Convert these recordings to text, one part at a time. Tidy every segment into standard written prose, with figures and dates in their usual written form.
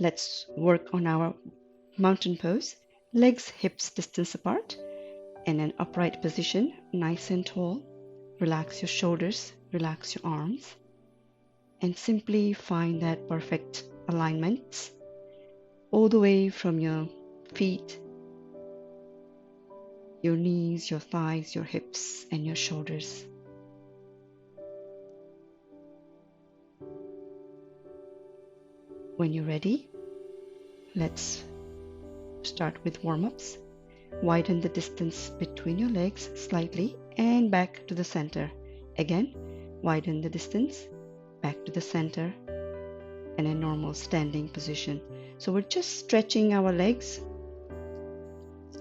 Let's work on our mountain pose. Legs hips distance apart, in an upright position, nice and tall. Relax your shoulders, relax your arms, and simply find that perfect alignment all the way from your feet, your knees, your thighs, your hips, and your shoulders. When you're ready, let's start with warm-ups. Widen the distance between your legs slightly and back to the center. Again, widen the distance, back to the center, and a normal standing position. So we're just stretching our legs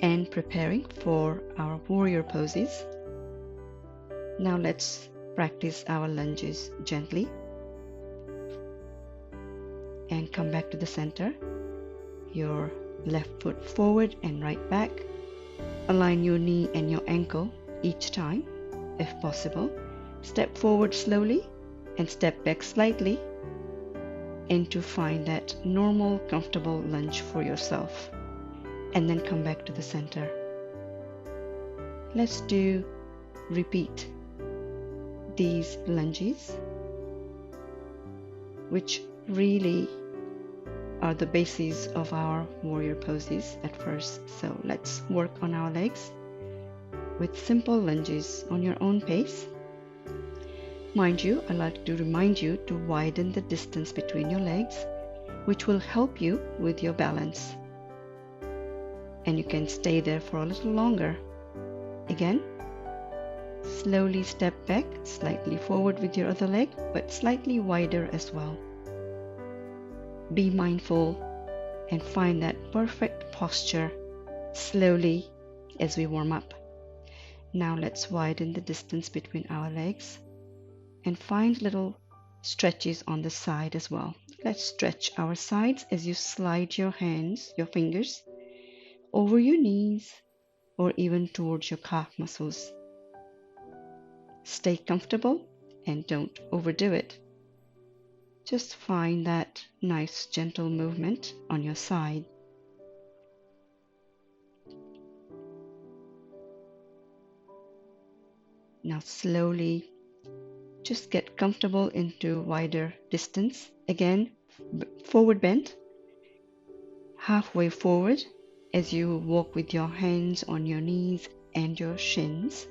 and preparing for our warrior poses. Now let's practice our lunges gently. And come back to the center. Your left foot forward and right back. Align your knee and your ankle each time, if possible. Step forward slowly and step back slightly, and to find that normal, comfortable lunge for yourself. And then come back to the center. Let's repeat these lunges, which really are the basis of our warrior poses at first. So let's work on our legs with simple lunges on your own pace. Mind you, I like to remind you to widen the distance between your legs, which will help you with your balance. And you can stay there for a little longer. Again, slowly step back, slightly forward with your other leg, but slightly wider as well. Be mindful and find that perfect posture slowly as we warm up. Now let's widen the distance between our legs and find little stretches on the side as well. Let's stretch our sides as you slide your hands, your fingers, over your knees or even towards your calf muscles. Stay comfortable and don't overdo it. Just find that nice gentle movement on your side. Now slowly just get comfortable into wider distance. Again, forward bend, halfway forward as you walk with your hands on your knees and your shins.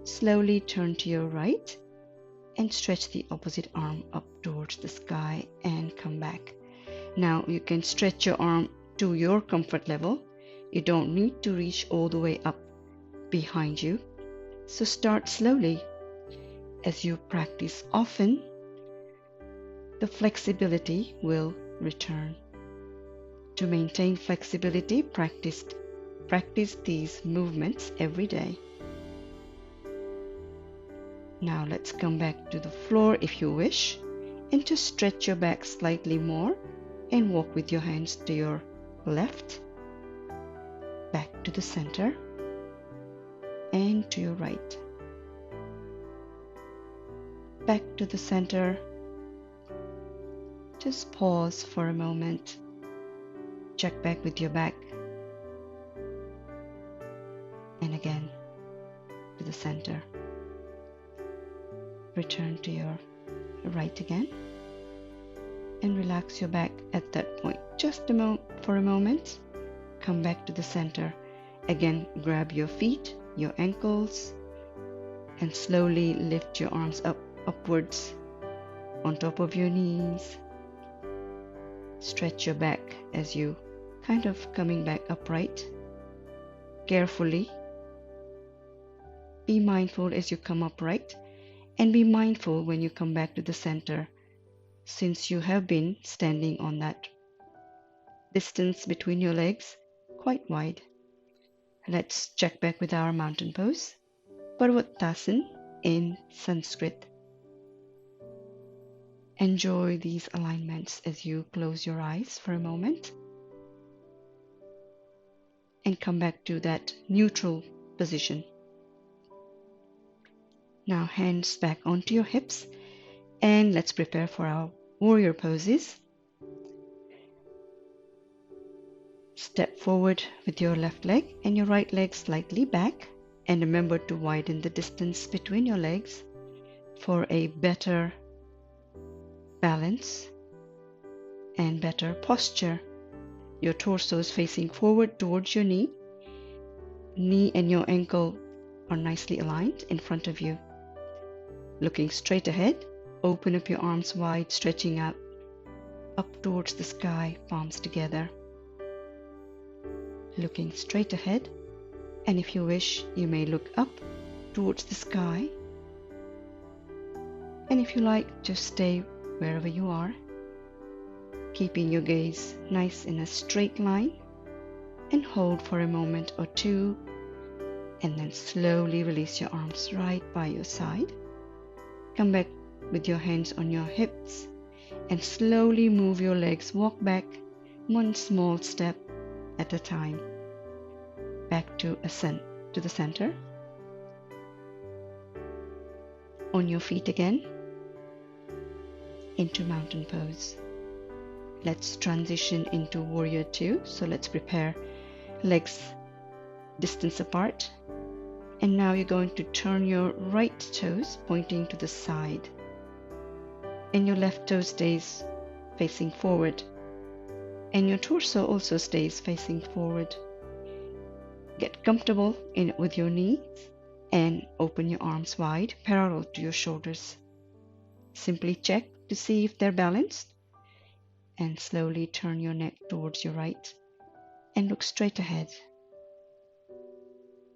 Slowly turn to your right and stretch the opposite arm up towards the sky and come back. Now you can stretch your arm to your comfort level. You don't need to reach all the way up behind you. So start slowly. As you practice often, the flexibility will return. To maintain flexibility, practice these movements every day. Now let's come back to the floor if you wish, and just stretch your back slightly more and walk with your hands to your left, back to the center, and to your right. Back to the center. Just pause for a moment. Check back with your back. And again to the center. Return to your right again and relax your back at that point. Just for a moment. Come back to the center. Again, grab your feet, your ankles, and slowly lift your arms upwards on top of your knees. Stretch your back as you kind of coming back upright. Carefully. Be mindful as you come upright. And be mindful when you come back to the center, since you have been standing on that distance between your legs quite wide. Let's check back with our mountain pose, Parvattasana in Sanskrit. Enjoy these alignments as you close your eyes for a moment and come back to that neutral position. Now hands back onto your hips and let's prepare for our warrior poses. Step forward with your left leg and your right leg slightly back, and remember to widen the distance between your legs for a better balance and better posture. Your torso is facing forward towards your knee. Knee and your ankle are nicely aligned in front of you. Looking straight ahead, open up your arms wide, stretching out up towards the sky, palms together. Looking straight ahead, and if you wish, you may look up towards the sky. And if you like, just stay wherever you are, keeping your gaze nice in a straight line, and hold for a moment or two, and then slowly release your arms right by your side. Come back with your hands on your hips and slowly move your legs. Walk back one small step at a time, back to the center. On your feet again, into mountain pose. Let's transition into Warrior 2. So let's prepare legs distance apart. And now you're going to turn your right toes pointing to the side. And your left toe stays facing forward. And your torso also stays facing forward. Get comfortable with your knees and open your arms wide, parallel to your shoulders. Simply check to see if they're balanced. And slowly turn your neck towards your right and look straight ahead.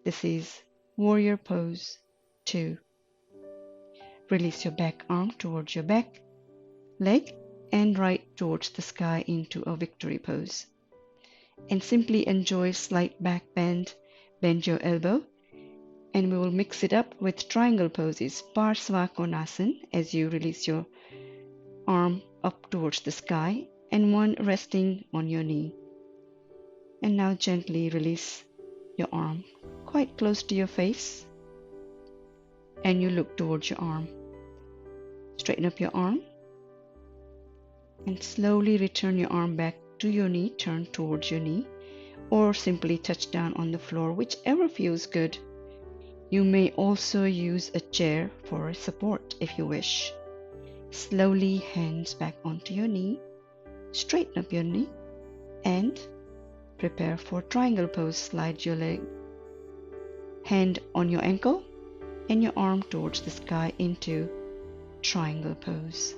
This is Warrior Pose 2. Release your back arm towards your back leg and right towards the sky into a victory pose. And simply enjoy slight back bend. Bend your elbow, and we will mix it up with triangle poses, Parsvakonasana, as you release your arm up towards the sky and one resting on your knee. And now gently release your arm quite close to your face, and you look towards your arm. Straighten up your arm and slowly return your arm back to your knee, turn towards your knee, or simply touch down on the floor, whichever feels good. You may also use a chair for support if you wish. Slowly hands back onto your knee, straighten up your knee, and prepare for triangle pose. Slide your leg, hand on your ankle, and your arm towards the sky into triangle pose.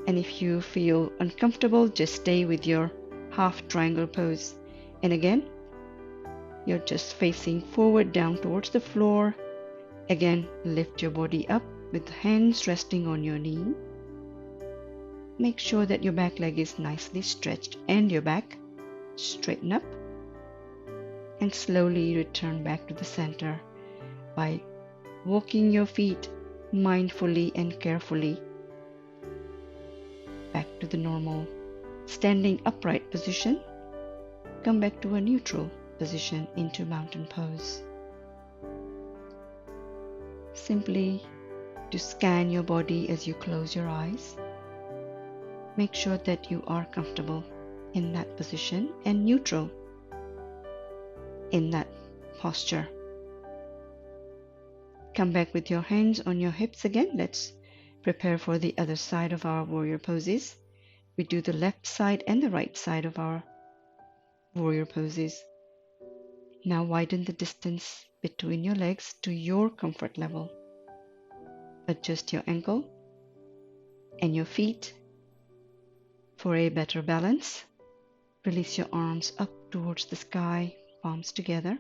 And if you feel uncomfortable, just stay with your half triangle pose. And again, you're just facing forward down towards the floor. Again, lift your body up with the hands resting on your knee. Make sure that your back leg is nicely stretched and your back. Straighten up and slowly return back to the center by walking your feet mindfully and carefully back to the normal standing upright position. Come back to a neutral position into mountain pose. Simply to scan your body as you close your eyes. Make sure that you are comfortable in that position and neutral in that posture. Come back with your hands on your hips again. Let's prepare for the other side of our warrior poses. We do the left side and the right side of our warrior poses. Now widen the distance between your legs to your comfort level. Adjust your ankle and your feet for a better balance. Release your arms up towards the sky, palms together.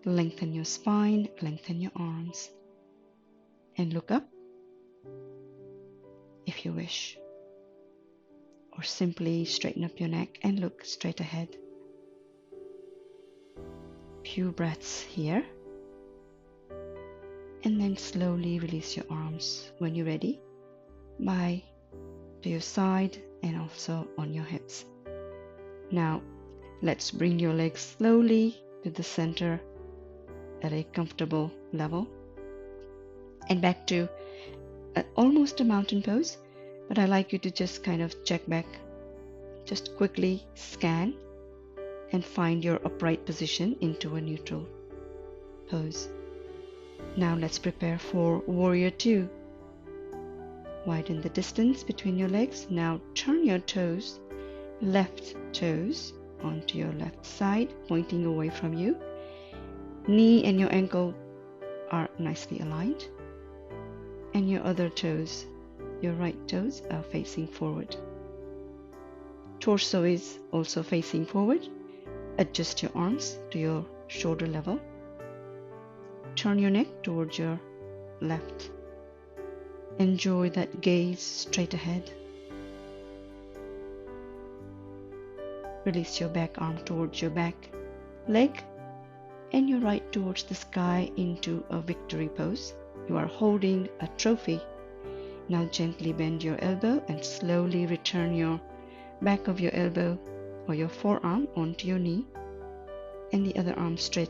Lengthen your spine, lengthen your arms, and look up if you wish. Or simply straighten up your neck and look straight ahead. Few breaths here. And then slowly release your arms when you're ready by to your side and also on your hips. Now let's bring your legs slowly to the center at a comfortable level and back to almost a mountain pose, but I like you to just kind of check back Just quickly scan and find your upright position into a neutral pose. Now let's prepare for Warrior 2. Widen the distance between your legs. Now turn your toes, left toes, onto your left side, pointing away from you. Knee and your ankle are nicely aligned. And your other toes, your right toes, are facing forward. Torso is also facing forward. Adjust your arms to your shoulder level. Turn your neck towards your left. Enjoy that gaze straight ahead. Release your back arm towards your back leg and your right towards the sky into a victory pose. You are holding a trophy. Now gently bend your elbow and slowly return your back of your elbow or your forearm onto your knee and the other arm straight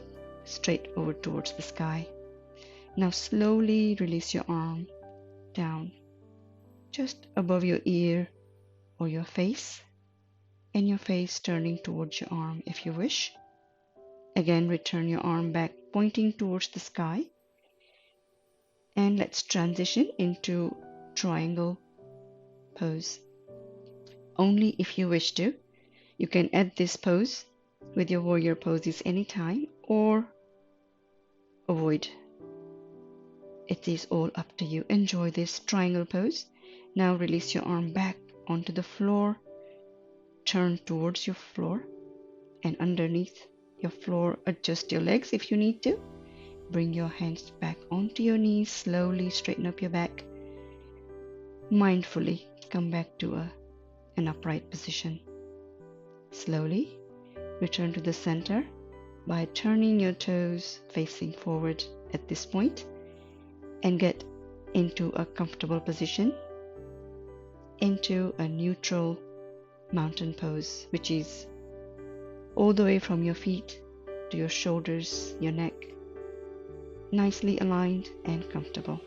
over towards the sky. Now slowly release your arm down just above your ear or your face, and your face turning towards your arm if you wish. Again, return your arm back pointing towards the sky, and let's transition into triangle pose. Only if you wish to. You can add this pose with your warrior poses anytime or avoid. It is all up to you. Enjoy this triangle pose. Now release your arm back onto the floor. Turn towards your floor and underneath your floor, adjust your legs if you need to. Bring your hands back onto your knees. Slowly straighten up your back. Mindfully come back to an upright position. Slowly return to the center by turning your toes facing forward at this point and get into a comfortable position, into a neutral mountain pose, which is all the way from your feet to your shoulders, your neck, nicely aligned and comfortable.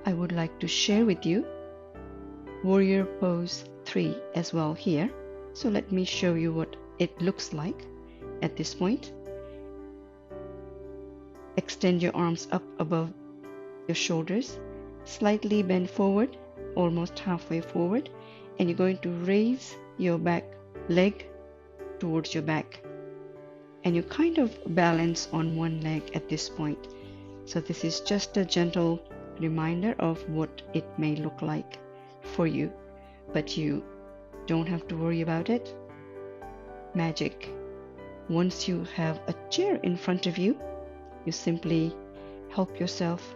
I would like to share with you Warrior Pose 3 as well here. So let me show you what it looks like at this point. Extend your arms up above your shoulders, slightly bend forward, almost halfway forward, and you're going to raise your back leg towards your back. And you kind of balance on one leg at this point. So this is just a gentle reminder of what it may look like for you, but you don't have to worry about it. Magic. Once you have a chair in front of you, you simply help yourself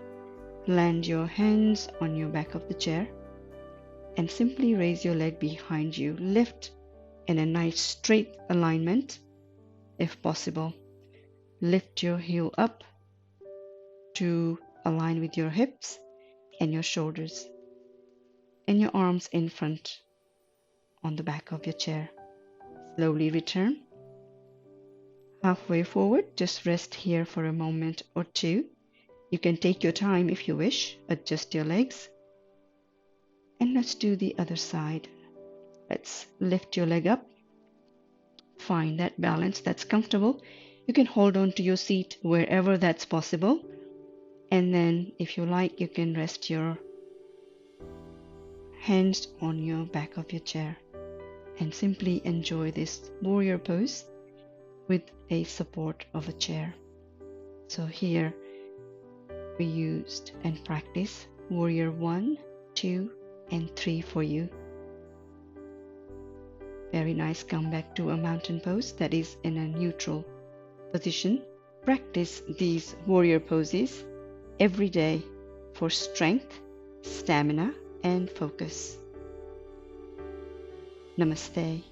land your hands on your back of the chair and simply raise your leg behind you. Lift in a nice straight alignment if possible. Lift your heel up to align with your hips and your shoulders, and your arms in front on the back of your chair. Slowly return halfway forward. Just rest here for a moment or two. You can take your time if you wish. Adjust your legs. And let's do the other side. Let's lift your leg up. Find that balance that's comfortable. You can hold on to your seat wherever that's possible. And then if you like, you can rest your hands on your back of your chair and simply enjoy this warrior pose with a support of a chair. So here we used and practiced warrior 1, 2, and 3 for you. Very nice. Come back to a mountain pose that is in a neutral position. Practice these warrior poses every day for strength, stamina, and focus. Namaste.